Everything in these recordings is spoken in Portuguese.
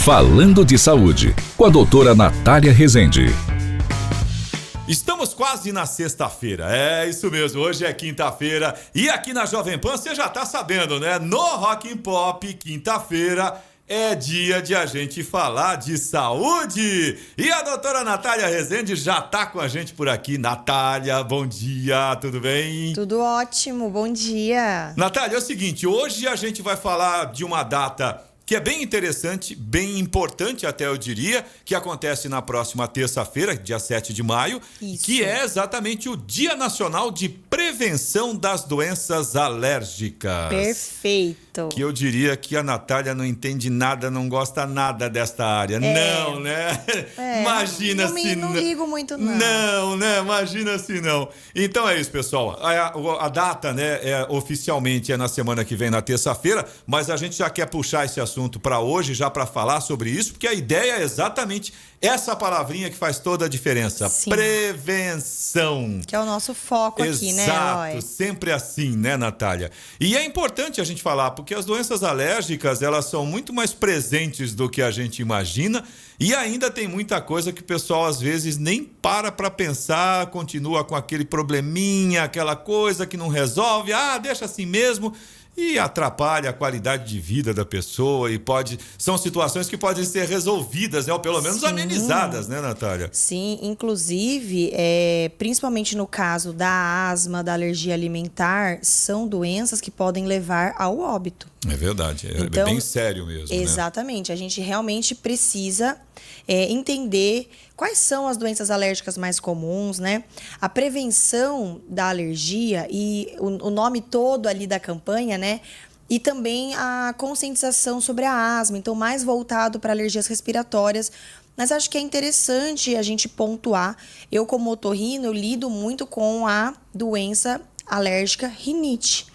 Falando de Saúde, com a doutora Natália Rezende. Estamos quase na sexta-feira, é isso mesmo, hoje é quinta-feira e aqui na Jovem Pan você já tá sabendo, né? No Rock and Pop, quinta-feira, é dia de a gente falar de saúde. E a doutora Natália Rezende já tá com a gente por aqui. Natália, bom dia, tudo bem? Tudo ótimo, bom dia. Natália, é o seguinte, hoje a gente vai falar de uma data que é bem interessante, bem importante até eu diria, que acontece na próxima terça-feira, dia 7 de maio, Isso. Que é exatamente o Dia Nacional de Prevenção das Doenças Alérgicas. Perfeito. Que eu diria que a Natália não entende nada, não gosta nada desta área. Não, né? Imagina se não. Não ligo muito, não. Não, né? Imagina se não. Então é isso, pessoal. A data, né, oficialmente é na semana que vem, na terça-feira, mas a gente já quer puxar esse assunto para hoje, já para falar sobre isso, porque a ideia é exatamente essa palavrinha que faz toda a diferença. Sim. Prevenção. Que é o nosso foco aqui, né, Exato, Eloy? sempre assim, né, Natália? E é importante a gente falar, porque as doenças alérgicas, elas são muito mais presentes do que a gente imagina e ainda tem muita coisa que o pessoal às vezes nem para pensar, continua com aquele probleminha, aquela coisa que não resolve, deixa assim mesmo. E atrapalha a qualidade de vida da pessoa e são situações que podem ser resolvidas, né? Ou pelo menos amenizadas, né, Natália? Sim, inclusive, principalmente no caso da asma, da alergia alimentar, são doenças que podem levar ao óbito. É verdade, Então, bem sério mesmo, exatamente, né? A gente realmente precisa entender quais são as doenças alérgicas mais comuns, né? A prevenção da alergia e o nome todo ali da campanha, né? E também a conscientização sobre a asma, então mais voltado para alergias respiratórias. Mas acho que é interessante a gente pontuar. Eu, como otorrino, eu lido muito com a doença alérgica rinite.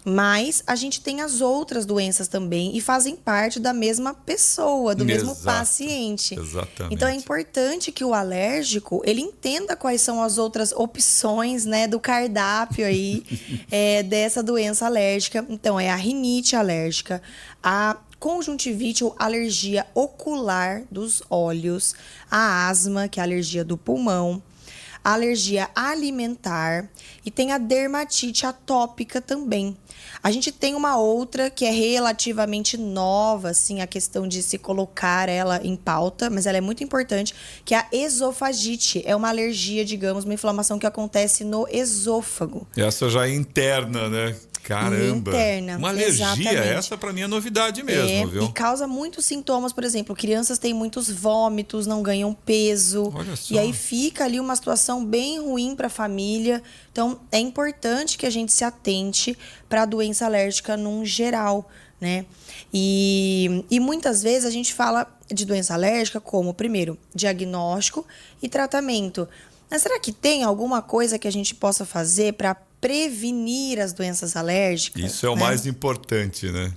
Mas a gente tem as outras doenças também e fazem parte da mesma pessoa, do mesmo paciente. Exatamente. Então é importante que o alérgico, ele entenda quais são as outras opções, né, do cardápio aí dessa doença alérgica. Então é a rinite alérgica, a conjuntivite ou alergia ocular dos olhos, a asma, que é a alergia do pulmão, a alergia alimentar e tem a dermatite atópica também. A gente tem uma outra que é relativamente nova, assim, a questão de se colocar ela em pauta, mas ela é muito importante, que é a esofagite. É uma alergia, digamos, uma inflamação que acontece no esôfago. Essa já é interna, né? Caramba. Interna, uma alergia, exatamente. Essa pra mim é novidade mesmo, viu? E causa muitos sintomas, por exemplo, crianças têm muitos vômitos, não ganham peso. Olha só. E aí fica ali uma situação bem ruim para a família. Então, é importante que a gente se atente para a doença alérgica num geral, né? E muitas vezes a gente fala de doença alérgica como, primeiro, diagnóstico e tratamento. Mas será que tem alguma coisa que a gente possa fazer para prevenir as doenças alérgicas? Isso é o mais importante, né?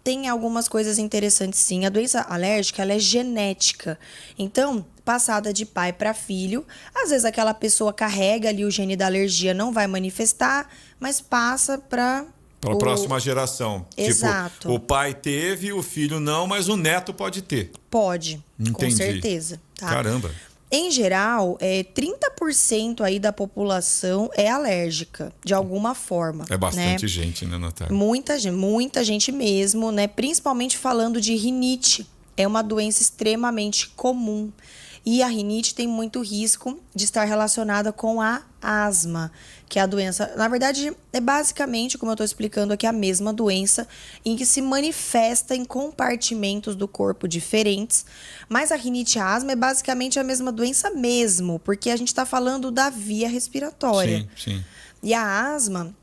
Tem algumas coisas interessantes, sim. A doença alérgica, ela é genética. Então, passada de pai para filho, às vezes aquela pessoa carrega ali o gene da alergia, não vai manifestar, mas passa para a próxima geração. Exato. Tipo, o pai teve, o filho não, mas o neto pode ter. Pode, Entendi. com certeza. Tá? Caramba. Em geral, 30% aí da população é alérgica, de alguma forma. É bastante né? gente, né, Natália? Muita gente mesmo, né? Principalmente falando de rinite. É uma doença extremamente comum. E a rinite tem muito risco de estar relacionada com a asma, que é a doença... Na verdade, é basicamente, como eu estou explicando aqui, a mesma doença em que se manifesta em compartimentos do corpo diferentes. Mas a rinite e a asma é basicamente a mesma doença mesmo, porque a gente está falando da via respiratória. Sim. E a asma,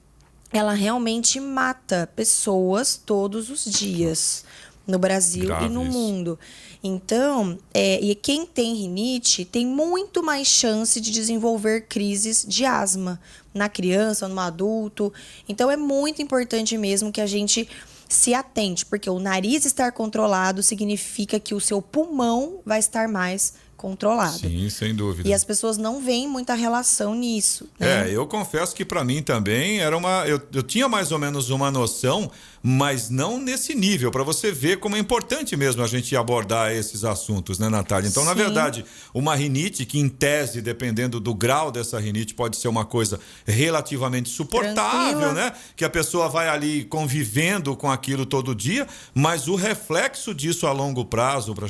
ela realmente mata pessoas todos os dias. No Brasil Grave e no isso. mundo. Então, e quem tem rinite tem muito mais chance de desenvolver crises de asma na criança, no adulto. Então, é muito importante mesmo que a gente se atente, porque o nariz estar controlado significa que o seu pulmão vai estar mais controlado. Sim, sem dúvida. E as pessoas não veem muita relação nisso. Né? Eu confesso que para mim também era eu tinha mais ou menos uma noção, mas não nesse nível, para você ver como é importante mesmo a gente abordar esses assuntos, né, Natália? Então, na Sim. verdade, uma rinite que, em tese, dependendo do grau dessa rinite, pode ser uma coisa relativamente suportável, Tranquila. né? Que a pessoa vai ali convivendo com aquilo todo dia, mas o reflexo disso a longo prazo, para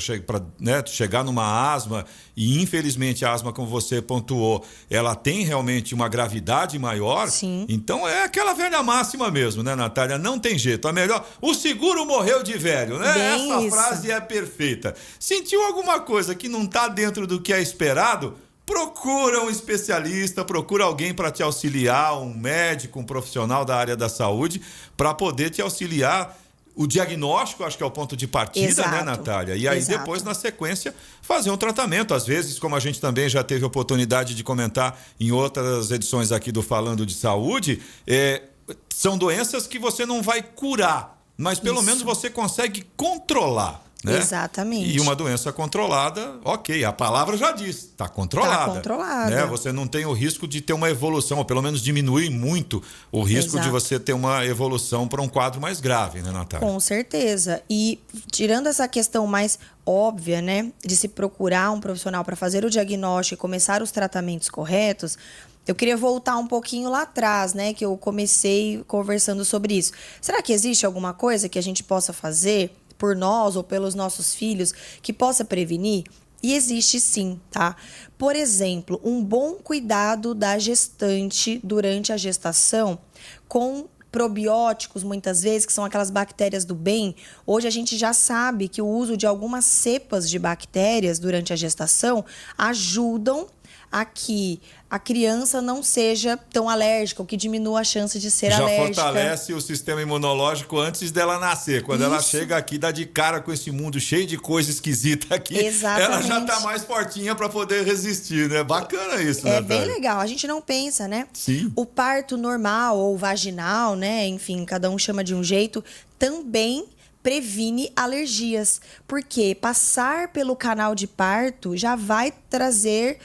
chegar numa asma, e infelizmente a asma, como você pontuou, ela tem realmente uma gravidade maior. Sim. Então é aquela velha máxima mesmo, né, Natália? Não tem jeito. A melhor. O seguro morreu de velho, né? Bem Essa isso. frase é perfeita. Sentiu alguma coisa que não está dentro do que é esperado? Procura um especialista, procura alguém para te auxiliar, um médico, um profissional da área da saúde, para poder te auxiliar. O diagnóstico, acho que é o ponto de partida, Exato. né, Natália? E aí Exato. depois, na sequência, fazer um tratamento. Às vezes, como a gente também já teve oportunidade de comentar em outras edições aqui do Falando de Saúde, são doenças que você não vai curar, mas pelo Isso. menos você consegue controlar. Né? Exatamente. E uma doença controlada, ok, a palavra já diz, está controlada. Tá controlada. Né? Você não tem o risco de ter uma evolução, ou pelo menos diminuir muito o risco de Exato. você ter uma evolução para um quadro mais grave, né, Natália? Com certeza. E tirando essa questão mais óbvia, né, de se procurar um profissional para fazer o diagnóstico e começar os tratamentos corretos, eu queria voltar um pouquinho lá atrás, né, que eu comecei conversando sobre isso. Será que existe alguma coisa que a gente possa fazer por nós ou pelos nossos filhos que possa prevenir? E existe sim, tá? Por exemplo, um bom cuidado da gestante durante a gestação com probióticos, muitas vezes, que são aquelas bactérias do bem. Hoje a gente já sabe que o uso de algumas cepas de bactérias durante a gestação ajudam a que a criança não seja tão alérgica, o que diminua a chance de ser já alérgica. fortalece o sistema imunológico antes dela nascer. Quando ela Isso. chega aqui, dá de cara com esse mundo cheio de coisa esquisita aqui, Exatamente. ela já tá mais fortinha para poder resistir, né? Bacana isso, né, É bem legal, a gente não pensa, né? Sim. O parto normal ou vaginal, né? Enfim, cada um chama de um jeito, também previne alergias, porque passar pelo canal de parto já vai trazer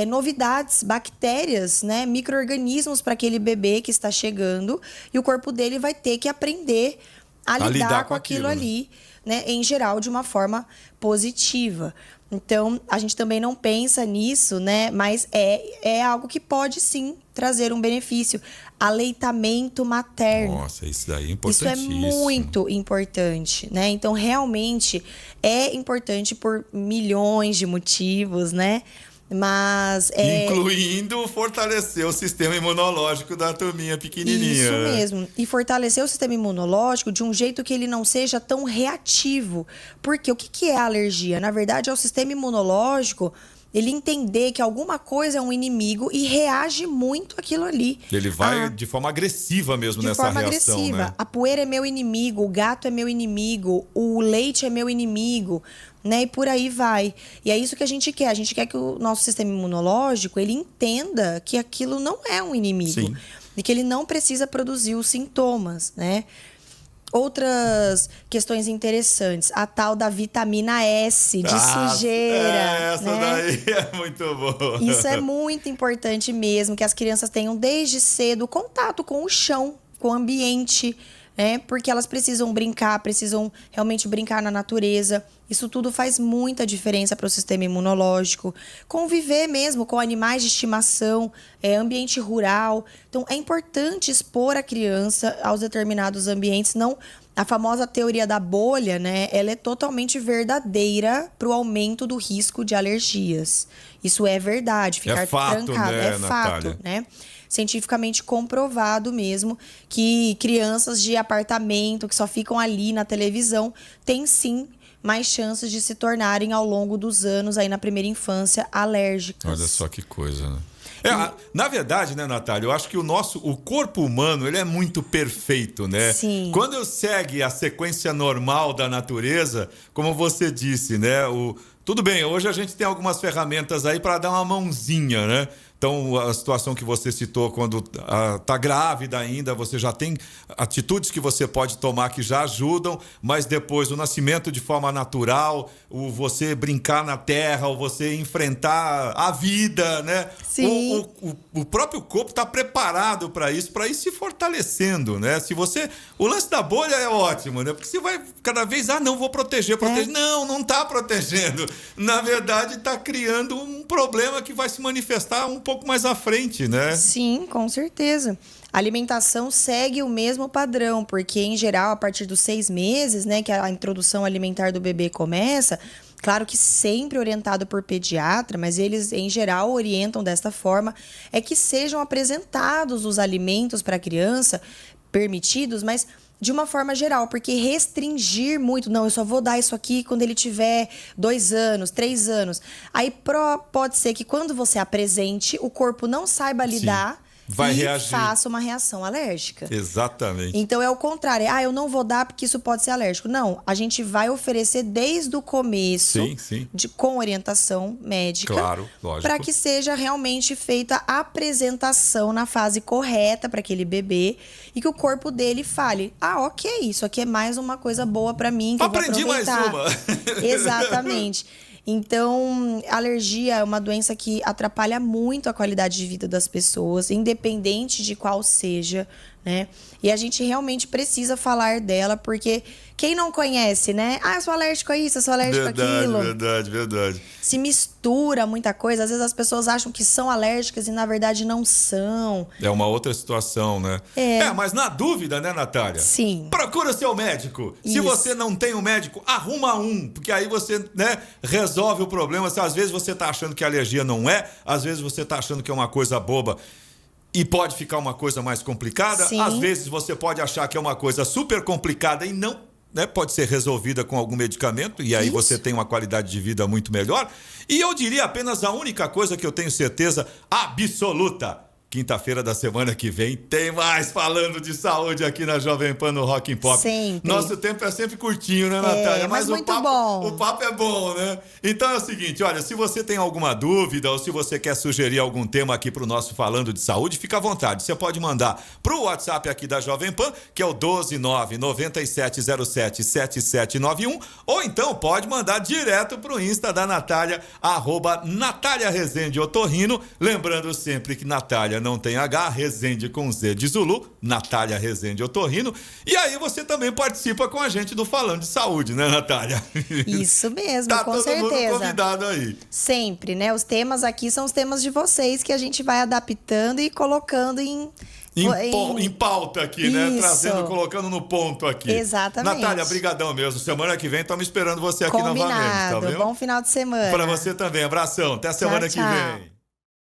novidades, bactérias, né, micro-organismos para aquele bebê que está chegando, e o corpo dele vai ter que aprender a lidar com aquilo ali, né, em geral, de uma forma positiva. Então, a gente também não pensa nisso, né? Mas é algo que pode sim trazer um benefício. Aleitamento materno. Nossa, isso daí é Isso é importantíssimo. muito importante, né? Então, realmente é importante por milhões de motivos, né? Mas incluindo fortalecer o sistema imunológico da turminha pequenininha. Isso né? mesmo. E fortalecer o sistema imunológico de um jeito que ele não seja tão reativo. Porque o que é a alergia? Na verdade, é o sistema imunológico ele entender que alguma coisa é um inimigo e reage muito àquilo ali. Ele vai de forma agressiva mesmo nessa reação, agressiva. né? A poeira é meu inimigo, o gato é meu inimigo, o leite é meu inimigo, né? E por aí vai. E é isso que a gente quer. A gente quer que o nosso sistema imunológico, ele entenda que aquilo não é um inimigo. Sim. E que ele não precisa produzir os sintomas, né? Outras questões interessantes. A tal da vitamina S, de sujeira. Essa né? daí é muito boa. Isso é muito importante mesmo, que as crianças tenham desde cedo contato com o chão, com o ambiente, né? Porque elas precisam brincar, precisam realmente brincar na natureza. Isso tudo faz muita diferença para o sistema imunológico. Conviver mesmo com animais de estimação, ambiente rural. Então, é importante expor a criança aos determinados ambientes. Não, a famosa teoria da bolha, né? Ela é totalmente verdadeira para o aumento do risco de alergias. Isso é verdade, ficar fato, trancado. né, É fato, Natália? né? Cientificamente comprovado mesmo que crianças de apartamento que só ficam ali na televisão têm sim mais chances de se tornarem ao longo dos anos, aí na primeira infância, alérgicas. Olha só que coisa, né? Na verdade, né, Natália, eu acho que o corpo humano, ele é muito perfeito, né? Sim. Quando segue a sequência normal da natureza, como você disse, né? Tudo bem, hoje a gente tem algumas ferramentas aí para dar uma mãozinha, né? Então, a situação que você citou, quando está grávida ainda, você já tem atitudes que você pode tomar que já ajudam, mas depois o nascimento de forma natural, o você brincar na terra, o você enfrentar a vida, né? Sim. O próprio corpo está preparado para ir se fortalecendo, né? O lance da bolha é ótimo, né? Porque você vai cada vez, não, vou proteger. Não está protegendo. Na verdade, está criando um problema que vai se manifestar um pouco mais à frente, né? Sim, com certeza. A alimentação segue o mesmo padrão, porque, em geral, a partir dos 6 meses, né, que a introdução alimentar do bebê começa, claro que sempre orientado por pediatra, mas eles, em geral, orientam desta forma, é que sejam apresentados os alimentos para a criança, permitidos, mas de uma forma geral, porque restringir muito, não, eu só vou dar isso aqui quando ele tiver 2 anos, 3 anos. Aí pode ser que quando você apresente, o corpo não saiba lidar. Vai reagir. Faça uma reação alérgica. Exatamente. Então é o contrário. Eu não vou dar porque isso pode ser alérgico. Não, a gente vai oferecer desde o começo, sim. Com orientação médica. Claro, lógico. Para que seja realmente feita a apresentação na fase correta para aquele bebê e que o corpo dele fale: ok, isso aqui é mais uma coisa boa para mim que aprendi eu vou aproveitar. mais uma. Exatamente. Então, a alergia é uma doença que atrapalha muito a qualidade de vida das pessoas, independente de qual seja, né? E a gente realmente precisa falar dela, porque quem não conhece, né? Eu sou alérgico a isso, eu sou alérgico àquilo. Verdade. Se mistura muita coisa. Às vezes as pessoas acham que são alérgicas e, na verdade, não são. É uma outra situação, né? Mas na dúvida, né, Natália? Sim. Procura seu médico. Isso. Se você não tem um médico, arruma um, porque aí você, né, resolve o problema. Às vezes você tá achando que a alergia não é, às vezes você tá achando que é uma coisa boba e pode ficar uma coisa mais complicada. Sim. Às vezes você pode achar que é uma coisa super complicada e não, né, pode ser resolvida com algum medicamento e aí você tem uma qualidade de vida muito melhor. E eu diria apenas a única coisa que eu tenho certeza absoluta: quinta-feira da semana que vem tem mais falando de saúde aqui na Jovem Pan no Rock and Pop. Sempre. Nosso tempo é sempre curtinho, né, Natália? Mas muito o papo é bom, né? Então é o seguinte, olha, se você tem alguma dúvida ou se você quer sugerir algum tema aqui pro nosso Falando de Saúde, fica à vontade. Você pode mandar pro WhatsApp aqui da Jovem Pan, que é o 12997077791, ou então pode mandar direto pro Insta da Natália, @Natália Rezende Otorrino. Lembrando sempre que Natália não tem H, Rezende com Z de Zulu, Natália Rezende Otorrino. E aí você também participa com a gente do Falando de Saúde, né, Natália? Isso mesmo, tá com todo certeza. mundo convidado aí. Sempre, né? Os temas aqui são os temas de vocês que a gente vai adaptando e colocando em pauta aqui, né? Isso. Colocando no ponto aqui. Exatamente. Natália, brigadão mesmo. Semana que vem estamos esperando você aqui Combinado. novamente, tá vendo? Bom final de semana. Para você também. Abração. Até semana que vem.